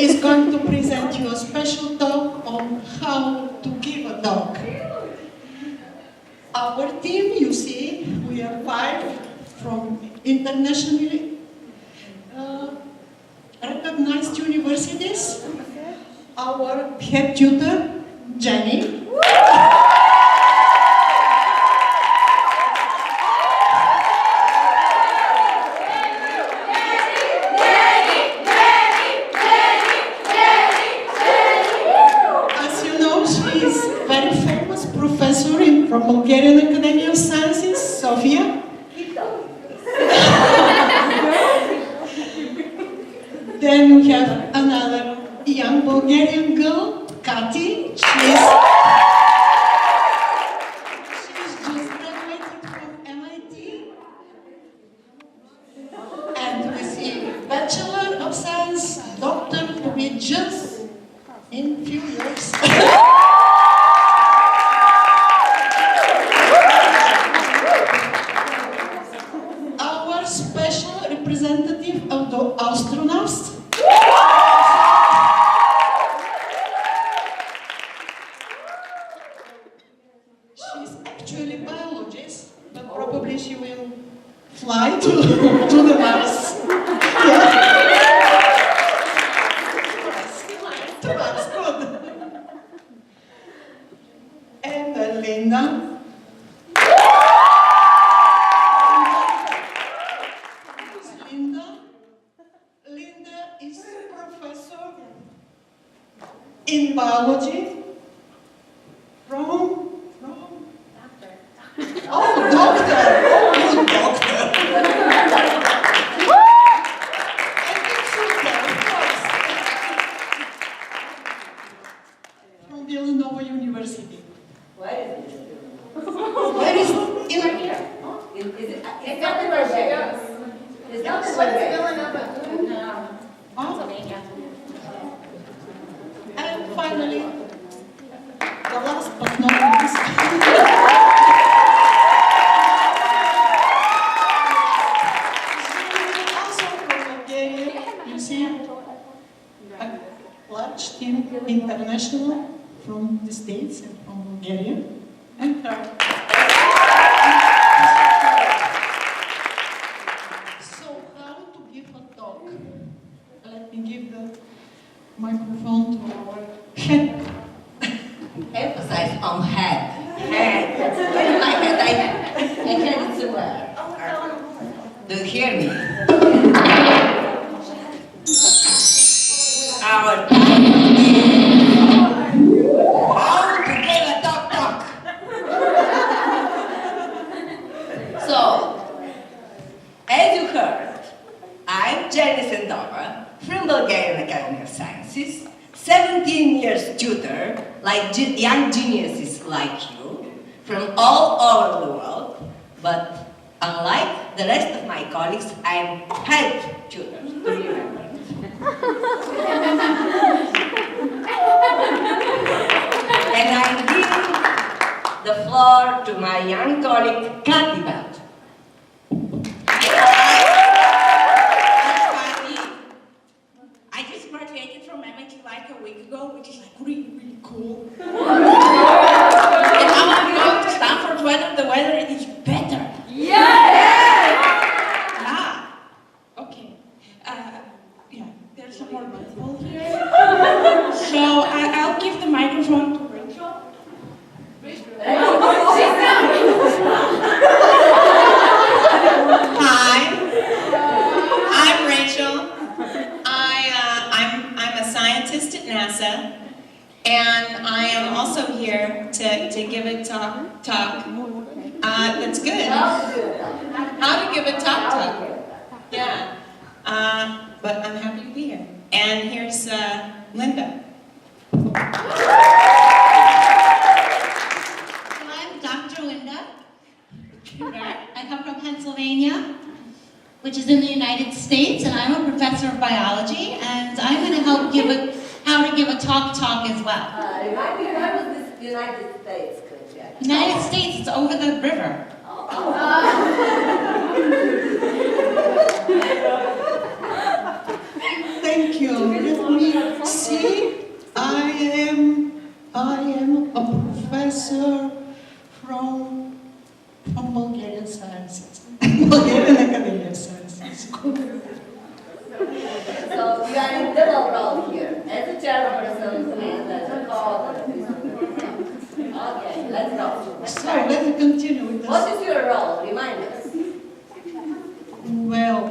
is going to present you a special talk on how to give a talk. Our team, you see, we are 5 from internationally recognized universities. Our head tutor, Jenny. From Bulgarian Academy of Sciences, Sofia. Then we have another young Bulgarian girl, Kati. She's just graduated from MIT. And we see Bachelor of Science, Doctor to be just in few years. Representative of the astronauts. She's actually a biologist, but probably she will fly to the Mars. Yeah. To Mars, good. And Linda. In biology, from doctor. Oh, doctor! Oh, good doctor! I think super, of course. From Villanova University. Where is it? Where is it? Right here. It's not the where she goes. It's not the where Villanova. No. Pennsylvania. And finally, the last but not least, also from Bulgaria, you see a large team international from the States and from Bulgaria, and her. So how to give a talk? Let me give the microphone to our head. Emphasize on head. Head. My head, I can't swear. Do you hear me? Our time how to give a talk. So, as you heard, I'm Jenny Sendova from Bulgarian Academy of Sciences, 17 years tutor, like young geniuses like you, from all over the world, but unlike the rest of my colleagues, I'm head tutor, to be remembered. And I'm giving the floor to my young colleague, Kati Belt. Like a week ago, which is like really cool. And now I'm going to Stanford whether the weather is better. Yeah! Ah, okay. Yeah, there's some more people here. So I'll give the microphone to Rachel. Hi, I'm Rachel. I'm a scientist at NASA, and I am also here to give a talk. That's good. How to give a talk. Yeah. But I'm happy to be here. And here's Linda. I'm Dr. Linda. I come from Pennsylvania, which is in the United States, and I'm a professor of biology, and I'm going to help give how to give a talk as well. Remind me, where was this United States? United States, it's over the river. Thank Thank you. Let me see. I am a professor from Bulgarian Sciences. Bulgarian Academy of Sciences. So you are in double role here, as a chairperson and as a co-author. Okay, let's go. So let's continue with this. What is your role? Remind us. Well,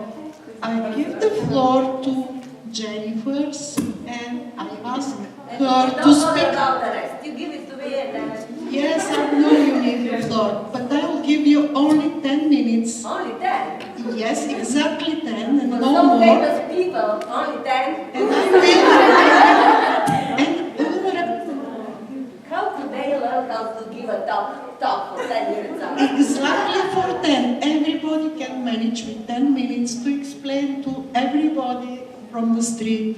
I give the floor to Jennifer and I ask her to speak. About the rest. You give it to me and then... Yes, I know you need the floor, but I will give you only 10 minutes. Only 10? Yes, exactly 10 and For no some more. famous people, only 10? And I will. How could they learn how to give a talk for 10 minutes? Exactly for 10. Everybody can manage with 10 minutes to explain to everybody from the street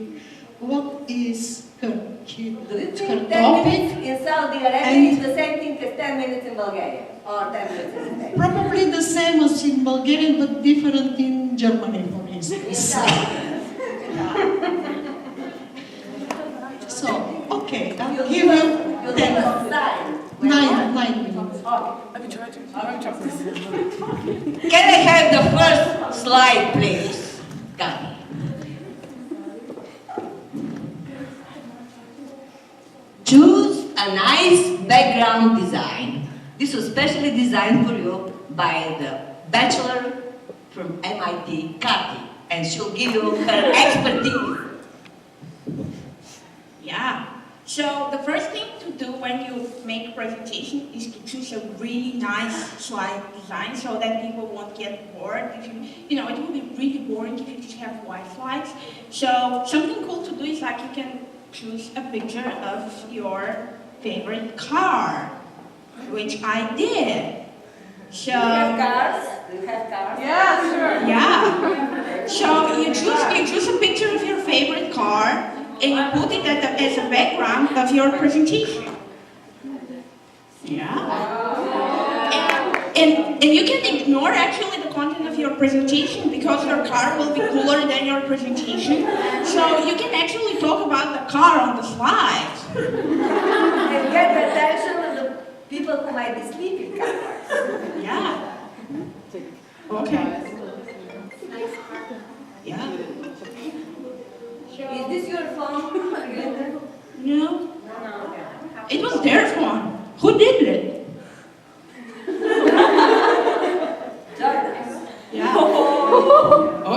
what is her Do you think her 10 topic. minutes in Saudi Arabia is the same thing as 10 minutes in Bulgaria? Or 10 minutes in Spain? Probably the same as in Bulgarian, but different in Germany, for In instance. Saudi. So, okay, I'll You'll give you give us 10. sign. 9 minutes. Can I have the first slide, please? Got it. Choose a nice background design. This was specially designed for you by the bachelor from MIT, Kathy, and she'll give you her expertise. Yeah. So the first thing to do when you make a presentation is to choose a really nice slide design so that people won't get bored. If you know, it will be really boring if you just have white slides. So something cool to do is like you can choose a picture of your favorite car, which I did. So Do you have cars? Do you have cars? yeah, sure. Yeah. So you choose a picture of your favorite car and you put it as a background of your presentation. Yeah. And you can ignore actually the content of your presentation because your car will be cooler than your presentation. So you can actually talk about the car on the slides. And get the attention of the people who might be sleeping cars. Yeah. Okay. Yeah. Is this your phone? No. No. It was their phone. Who did it? Jordan. Yeah.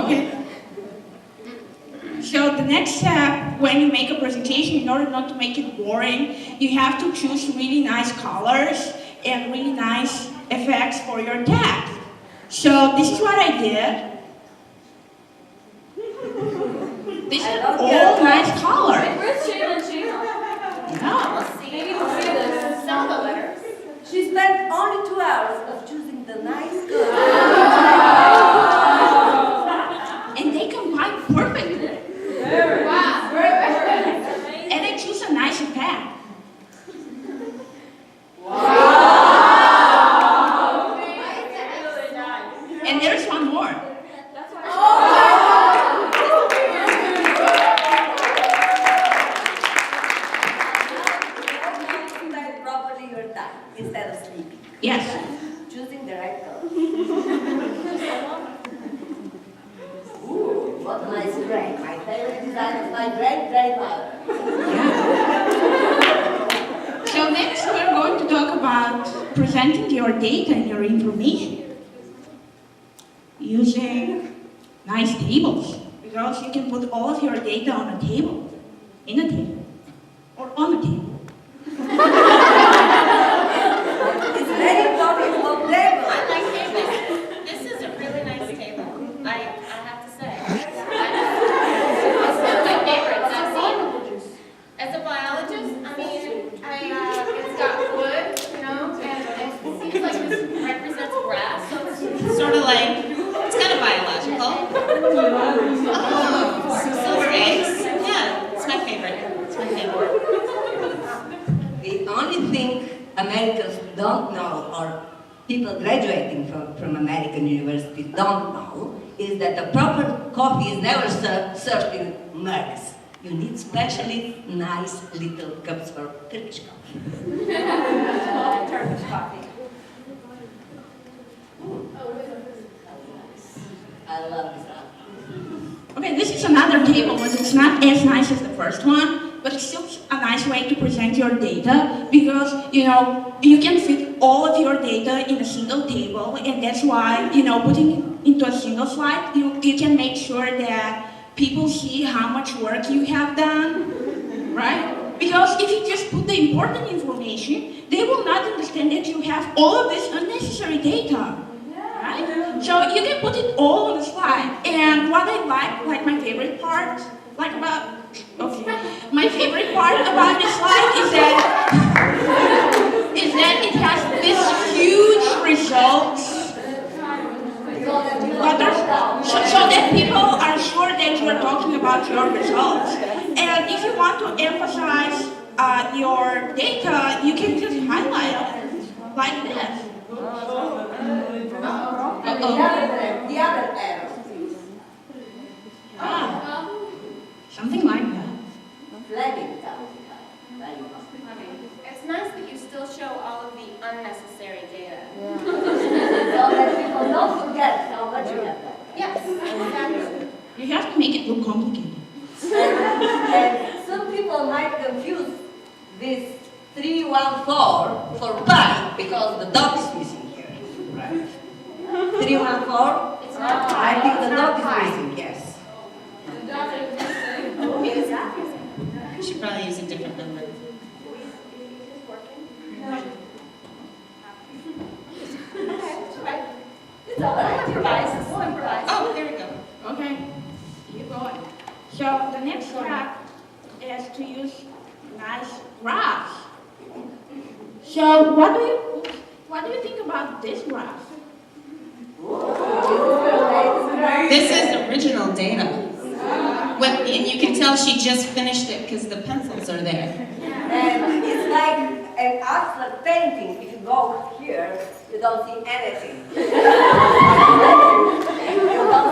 Okay. So the next step when you make a presentation, in order not to make it boring, you have to choose really nice colors and really nice effects for your text. So this is what I did. These are all nice colors. Where's Shayla and Shayla? Yeah. Maybe we'll see the sound of letters. She spent only 2 hours of choosing the nice color. And they combine perfectly. Wow. And I choose a nice effect. And there's one more. Spend properly your time instead of sleeping. Yes. Choosing the right color. Ooh, what a nice gray. My favorite design is my great-grandmother. So next we're going to talk about presenting your data and your information using nice tables, because you can put all of your data on a table, in a table, or on a table. It's very important for table. I like tables. This is a really nice table. I have to say. It's one of my favorites I've seen. As a biologist, I mean, it's got wood, you know, and it seems like this represents grass, so it's sort of like, it's kind of biological. Oh, silver eggs. Yeah, it's my favorite. It's my favorite. The only thing Americans don't know, or people graduating from American universities don't know, is that the proper coffee is never served in mugs. you need specially nice little cups for Turkish coffee. Turkish coffee. I love this one. Okay, this is another table, but it's not as nice as the first one, but it's still a nice way to present your data because, you can fit all of your data in a single table, and that's why, putting it into a single slide, you can make sure that people see how much work you have done, right? Because if you just put the important information, they will not understand that you have all of this unnecessary data. Right? So you can put it all on the slide. And what I like my favorite part, my favorite part about this slide is that it has this huge results button, so that people are sure that you are talking about your results. And if you want to emphasize your data, you can just highlight it like this. The other arrow, please. Something like that. Flagging down. It's nice that you still show all of the unnecessary data. So that people don't forget how much you have done. Yes, exactly. You have to make it look complicated. And some people might confuse this 314 for pi because the dot is missing here. Right? 314? It's not I think the it's dot not is missing, yes. The dot is missing. Is that missing? You should probably use a different number. It's all right. We'll improvise. We'll improvise. Oh, there we go. Okay, keep going. So the next step is to use nice graphs. So what do you think about this graph? This is original data. And you can tell she just finished it because the pencils are there. And it's like an abstract painting. If you go here, you don't see anything. You don't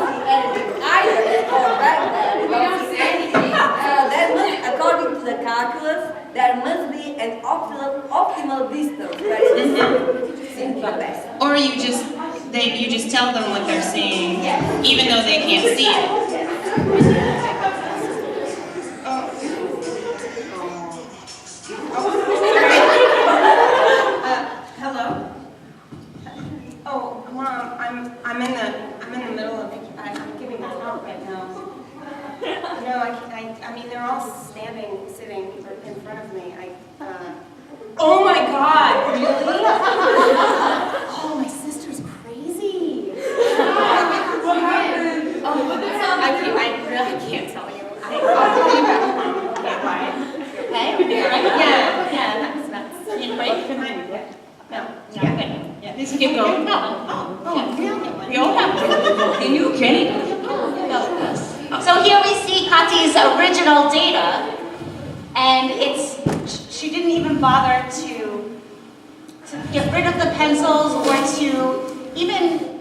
see anything either. You go back there, you don't see anything. So there must, according to the calculus, there must be an optimal distance where it is in the best. Or you just tell them what they're seeing, even though they can't see it. Hello. Oh, Mom, I'm in the middle of I'm giving a talk right now. I mean, they're all sitting in front of me. Oh my God, really? Oh, my sister's crazy. What happened? Oh, I really can't tell you. I'll tell you back tomorrow. Okay, bye. Okay? Yeah, that's nuts. Need a break? No. Yeah. Let's keep going. We all have to. Can you get it? So here we see Kati's original data, and she didn't even bother to get rid of the pencils or to even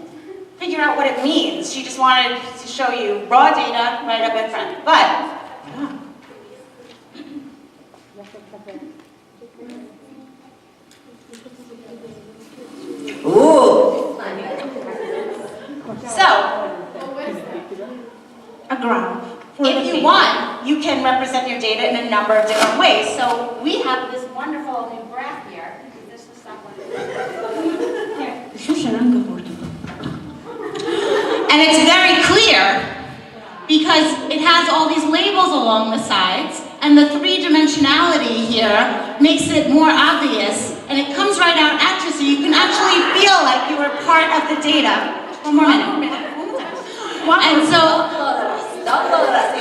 figure out what it means. She just wanted to show you raw data right up in front. But Ooh! so, A graph. if you want, you can represent your data in a number of different ways. So we have this wonderful new graph here. This is someone here. And it's very clear because it has all these labels along the sides, and the three-dimensionality here makes it more obvious, and it comes right out at you, so you can actually feel like you were part of the data. One more minute. And so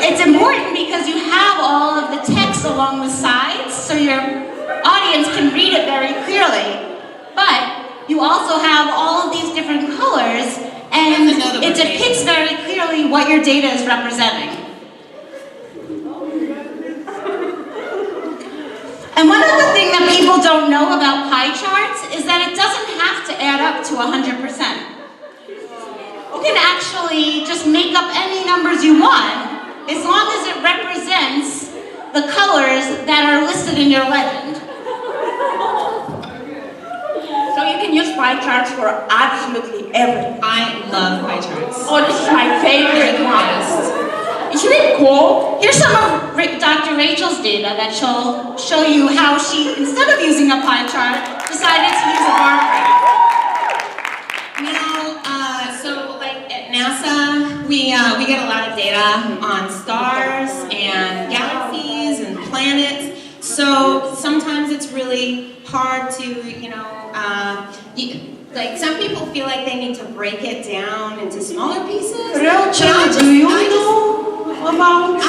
it's important because you have all of the text along the sides, so your audience can read it very clearly. But you also have all of these different colors, and it depicts very clearly what your data is representing. And one other thing that people don't know about pie charts is that it doesn't have to add up to 100%. You can actually just make up any numbers you want, as long as it represents the colors that are listed in your legend. So you can use pie charts for absolutely everything. I love pie charts. Oh, this is my favorite one. Isn't it cool? Here's some of Dr. Rachel's data that show you how she, instead of using a pie chart, decided to use a bar graph. So like at NASA, we get a lot of data on stars and galaxies and planets. So sometimes it's really hard to, like some people feel like they need to break it down into smaller pieces. Rachel, do you know about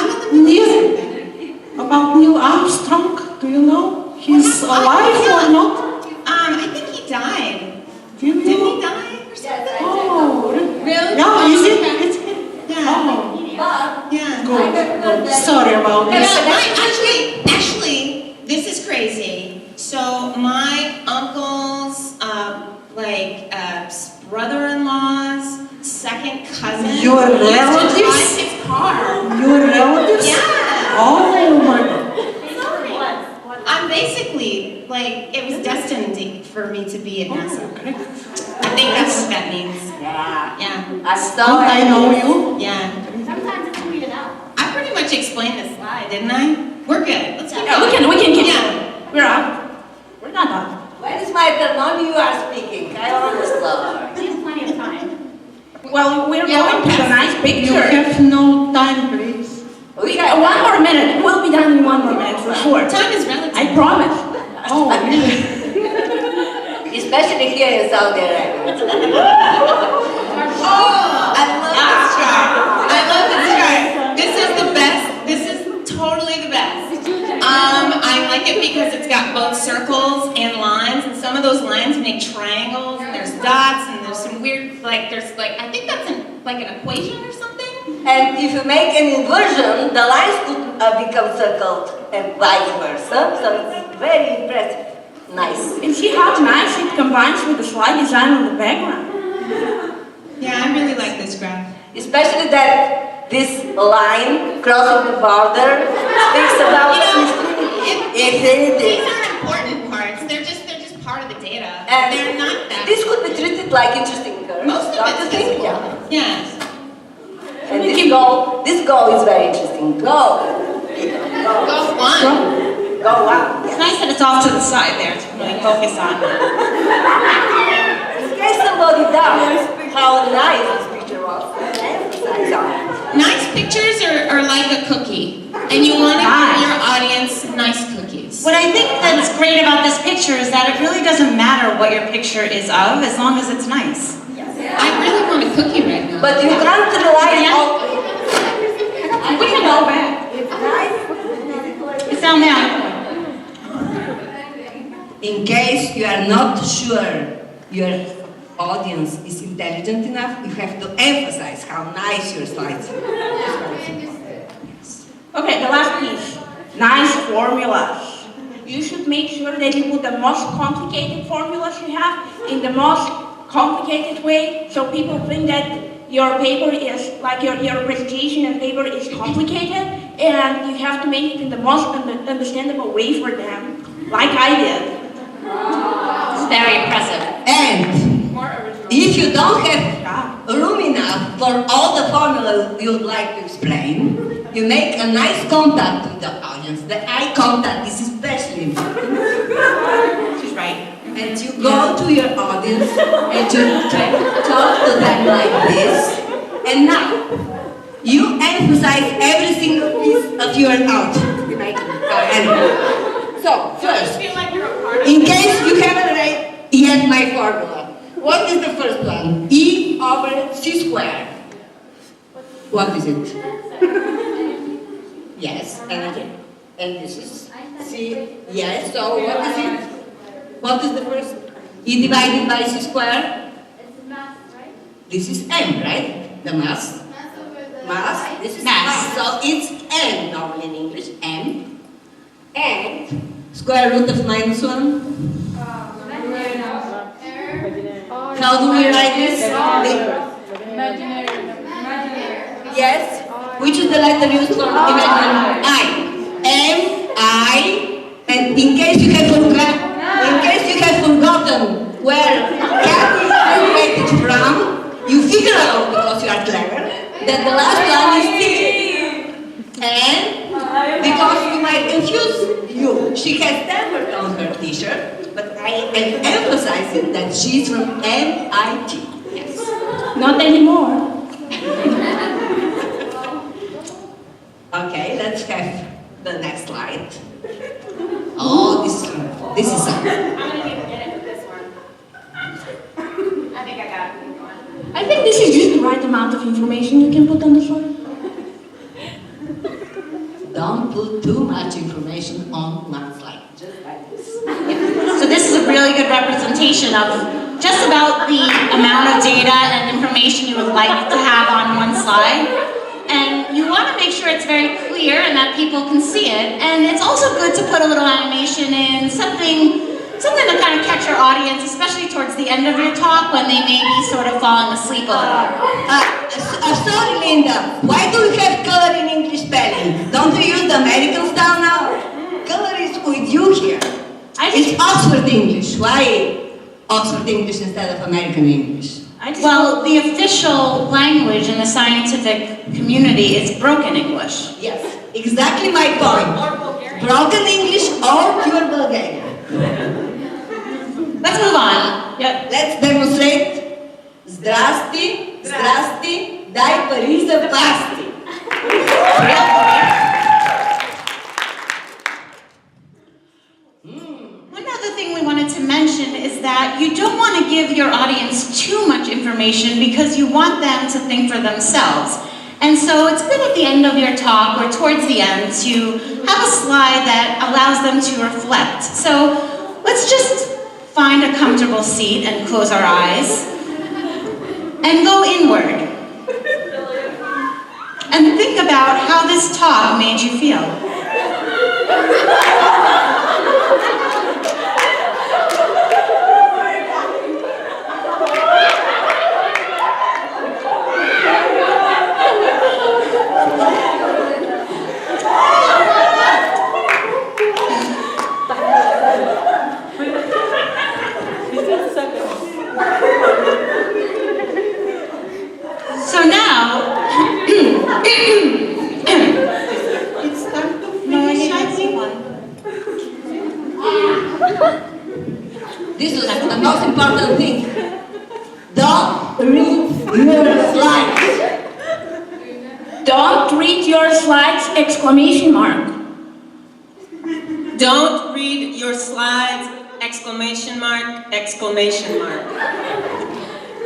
Neil Armstrong? Do you know he's alive or not? I think he died. Didn't he die or something? Oh, Really? Yeah, is it? It's him. Yeah. Oh, Yeah. good. Sorry about Yeah, this. actually, this is crazy. So my uncle's, brother-in-law's second cousin Your used to relatives? drive his car. Your relatives? Yeah. Oh my God. I'm basically, it was destined for me to be at NASA. I think that's what that means. Yeah. I know you. Yeah. Sometimes it's tweeted out. I pretty much explained the slide, didn't I? We're good. Let's keep going. We can keep Yeah. going. We're up. We're not done. When is my turn? Only you are speaking. I understand. We have plenty of time. Well, we're Yeah, going to the nice You picture. have no time, please. We got one more minute. We'll be done in 1 more minute for sure. Time is relative. I promise. Oh, really? Especially here in Saudi Arabia. Oh, I love this chart. I love this chart. This is the best. This is totally the best. I like it because it's got both circles and lines, and some of those lines make triangles, and there's dots, and there's some weird, I think that's an equation or something. And if you make an inversion, the lines could become circled and vice versa. So it's very impressive. Nice. And see how nice it combines with the slide design on the background. Yeah, I really like this graph. Especially that this line crossing the border speaks about These aren't important parts. They're just part of the data. And they're not that. this could be treated like interesting curve. Most of don't you it's think? visible. Yeah. Yes. And this goal is very interesting. Go. Go one. Go wow. It's nice that it's off to the side there to really focus on it. In case somebody doubts how nice this picture was, emphasize on it. Nice pictures are like a cookie, and you want to give your audience nice cookies. What I think that's great about this picture is that it really doesn't matter what your picture is of, as long as it's nice. I really want a cookie right now. But you can't rely on. We can go back. It's down there. In case you are not sure your audience is intelligent enough, you have to emphasize how nice your slides are. Okay, the last piece. Nice formulas. You should make sure that you put the most complicated formulas you have in the most complicated way, so people think that your paper is, like your presentation and paper is complicated, and you have to make it in the most understandable way for them, like I did. It's very impressive. And if you don't have room enough for all the formulas you'd like to explain, you make a nice contact with the audience. The eye contact is especially important. She's right. And you go to your audience and you talk to them like this. And now, you emphasize every single piece of your outfit. You make it. So, first, in case you haven't read yet my formula, what is the first one? E over C squared. What is it? Yes, and again. And this is C. Yes, so what is it? What is the first? E divided by C squared? It's mass, right? This is M, right? The mass. Mass over the... Mass. This is Mass. mass. So it's M normally in English. M. And square root of -1. How do we write this? Yes. Which is the letter used for imaginary? I. M Because you might confuse you. She has Stanford on her t-shirt, but I am emphasizing that she's from MIT. Yes. Not anymore. Okay, let's have the next slide. Oh, this is I'm gonna need a minute with this one. I think I got it. I think this is just the right amount of information you can put on the slide. Don't put too much information on one slide, just like this. So this is a really good representation of just about the amount of data and information you would like to have on one slide. And you want to make sure it's very clear and that people can see it. And it's also good to put a little animation in, something to kind of catch your audience, especially towards the end of your talk when they may be sort of falling asleep a little. Sorry, Linda. Why do you have color in English spelling? Don't you use the American style now? Color is with you here. It's Oxford English. Why Oxford English instead of American English? Well, the official language in the scientific community is broken English. Yes, exactly my point. Broken English or pure Bulgarian. Let's move on. Yeah, let's demonstrate. Zdrasti, zdrasti, dai Pariza pasti. One other thing we wanted to mention is that you don't want to give your audience too much information because you want them to think for themselves. And so it's good at the end of your talk or towards the end to have a slide that allows them to reflect. So let's just find a comfortable seat and close our eyes and go inward. And think about how this talk made you feel. So now, It's time to no, finish, I I see think. one. This is the most important thing. Don't read your slides. Don't read your slides! Exclamation mark. Don't read your slides! Exclamation mark, exclamation mark.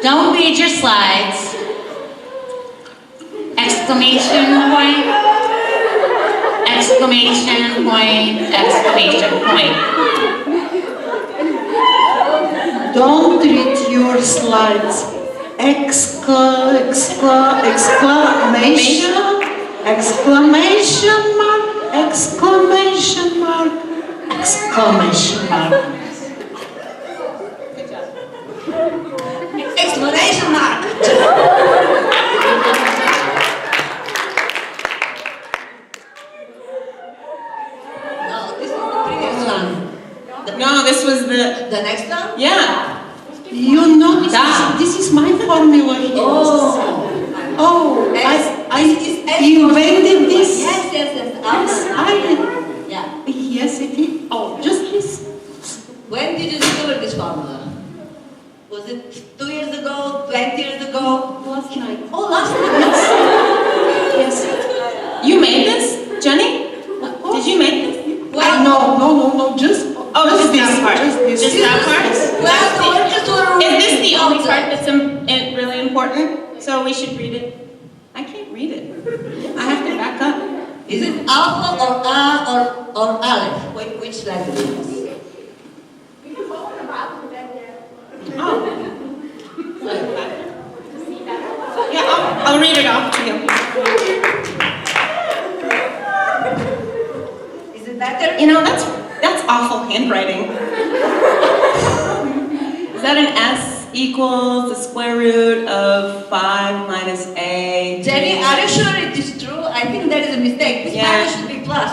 Don't read your slides. Exclamation point. Exclamation point. Exclamation point. Don't read your slides. Exclamation, exclamation mark, exclamation mark, exclamation mark. Exclamation mark. No, this is the previous one. No, this was The next one? yeah. You know this is my formula here. Oh, I invented this. Yes. Yeah. Yes, it is. Oh, just this. When did you discover this formula? Was it 2 years ago, 20 years ago? Last night. Oh, last night. Yes. You made this, Jenny? Did you make this? Well, No, just Just this that part. Just this. Just that part? well, the workers were Is this the only outside. part that's really important? So we should read it. I can't read it. I have to back up. Is it alpha or A or aleph? Which letter is it? Oh. Yeah, I'll read it off to you. Is it better? You know, that's awful handwriting. Is that an S equals the square root of 5 minus A? Jenny, are you sure it is true? I think there is a mistake. This Yeah. number should be plus.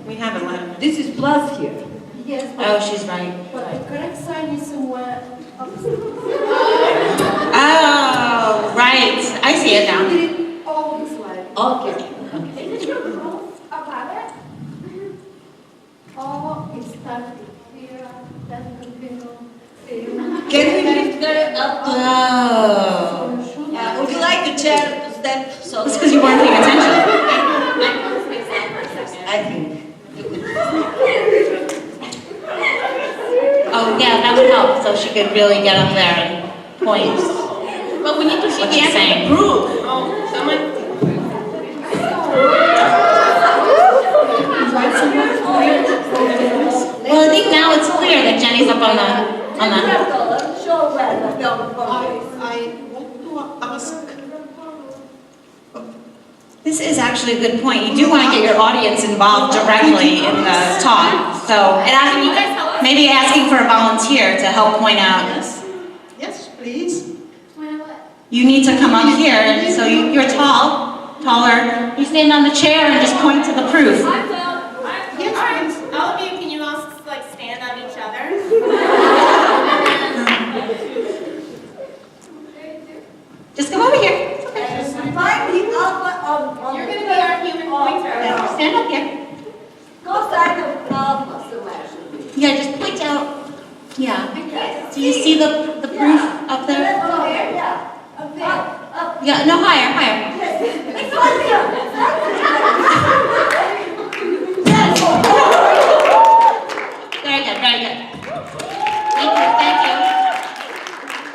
We have a letter. This is plus here. Yes, Oh, she's right. but the correct sign is somewhere opposite. Oh, right. I see it now. All the slide. Okay. Up Can we lift her up? Oh. Would you like the chair to step? So It's because you weren't paying attention. I think. Oh, yeah, that would help, so she could really get up there and point. But we need to see What the she's end of saying. the proof. Oh, someone. Well, I think now it's clear that Jenny's up on the. Show where the film I want to ask. This is actually a good point. You do want to get your audience involved directly in the talk. So, and Can you guys help us? maybe asking for a volunteer to help point out. Yes, please. You need to come up here, and so you're taller. You stand on the chair and just point to the proof. Alright, all of you, can you all like stand on each other? Just come over here. Find the alpha on You're gonna be our human pointer. Stand up here. Go side of alpha somewhere. Yeah, just point out. Yeah. Do you see the proof up there? Yeah. Up there. Up. Yeah. No, higher. It's right here. Very good. Thank you.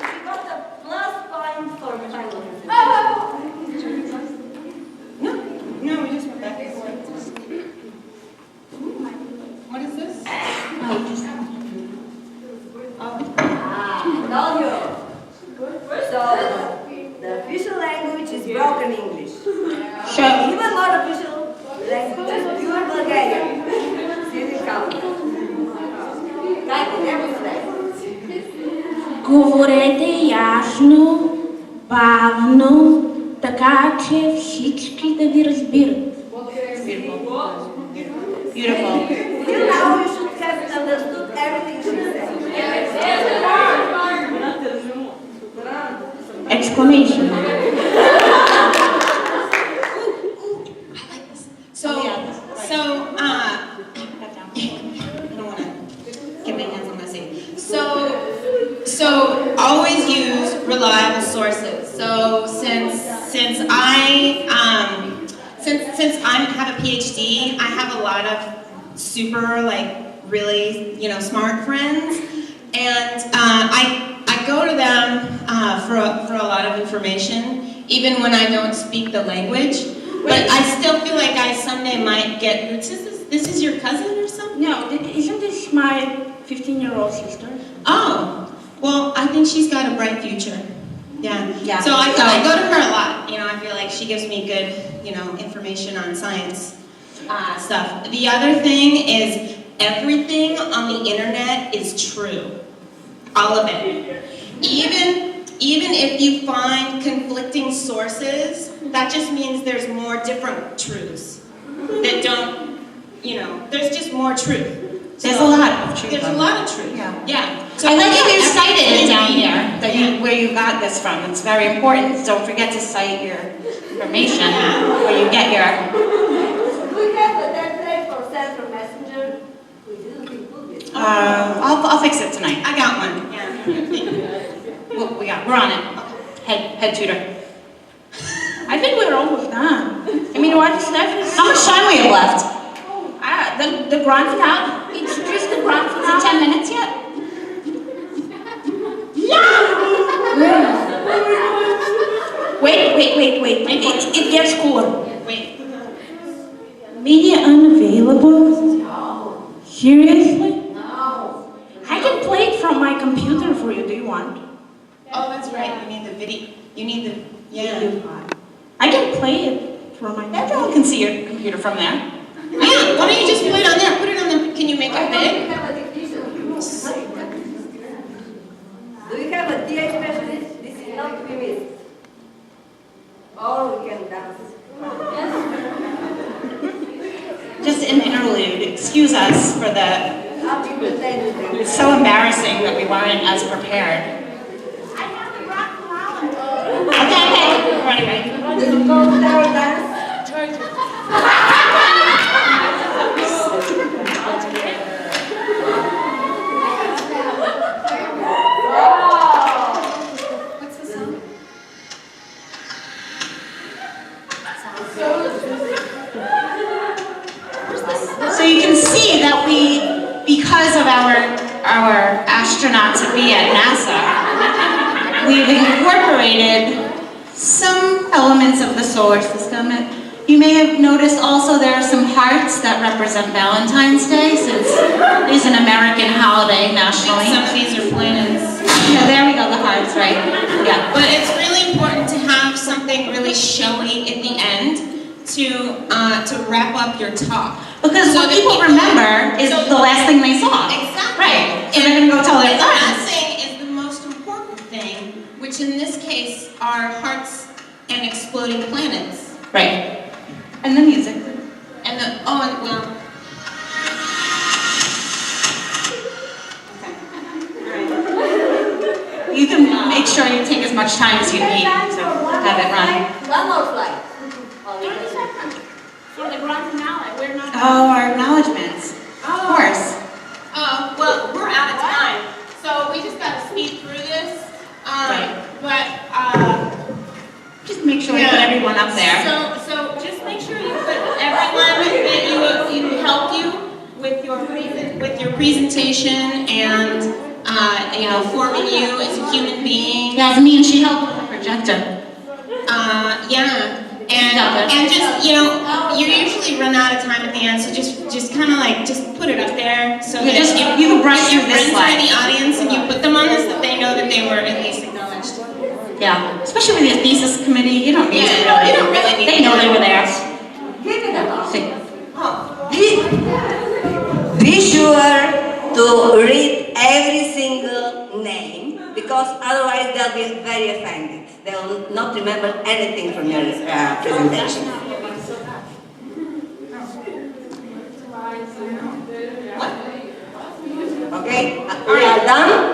We got the plus point for China. No, we just went back and forth. What is this? Now you. So, the official language is broken English. Even not official language is pure Bulgarian. Still it counts. Like in every place. Говорете ясно, бавно, така че всички да ви разбират. Beautiful. Till now you should have understood everything she said. Exclamation. So, I don't want to get my hands on my seat. So always use reliable sources. So since I have a PhD, I have a lot of super really smart friends, and I go to them for a lot of information, even when I don't speak the language. But I still feel like I someday might get. This is your cousin or something? No, isn't this my 15-year-old sister? Oh, well, I think she's got a bright future. Yeah. So I go to her a lot. I feel like she gives me good, information on science stuff. The other thing is everything on the internet is true. All of it. Even if you find conflicting sources, that just means there's more different truths that don't, there's just more truth. There's a lot of truth. There's a lot of truth. Yeah. So I like that you cited it down everything- there, where you got this from. It's very important. Don't forget to cite your information where you get your. Do we have a template for central messenger? We didn't include this. I'll fix it tonight. I got one. Yeah. We're on it. Head tutor. I think we're almost done. I mean, what's left is... How much time we have left? The grand finale. It's just the grand Is finale. it 10 minutes yet? Wait. It gets cooler. Wait. Media unavailable? Seriously? No. I can play it from my computer for you. Do you want? Oh, that's right. You need the video. You need the. Yeah. I can play it from my computer. Everyone can see your computer from there. Yeah. Why don't you just put it on there? Put it on the. Can you make it Do big? we have a technician? Do we have a TA specialist? This is not to be missed. Or we can dance. Just an interlude. Excuse us for the. I'll be pretending them. It's so embarrassing that we weren't as prepared. Okay. Ready. This is called tower dance. So you can see that because of our astronaut to be at NASA, we've incorporated some elements of the solar system. You may have noticed also there are some hearts that represent Valentine's Day, since it is an American holiday nationally. Some of these are planets. Yeah, there we go, the hearts, right? Yeah. But it's really important to have something really showy at the end to wrap up your talk. Because what people remember is the last thing they saw. Exactly. Right. So they're going to go tell their And the last friends. thing is the most important thing, which in this case are hearts and exploding planets. Right. And the music. And well. You can make sure you take as much time as you need to have it run. One more flight. 30 seconds for the grand finale. We're not. Oh, our acknowledgements. Of course. Well, we're out of time, so we just gotta speed through this. But Just make sure you put everyone up there. So just make sure you put everyone that you helped you with your presentation and forming you as a human being. Yasmin, she helped with the projector. Yeah. And just, you usually run out of time at the end, so just kind of like, just put it up there so that you can brush your through this friends are in slide. the audience and you put them on this, that they know that they were at least acknowledged. Yeah, especially with the thesis committee, you don't need to Yeah, you don't really need They know they were there. Be sure to read every single name, because otherwise they'll be very offended. They will not remember anything from your presentation. Okay, we are done.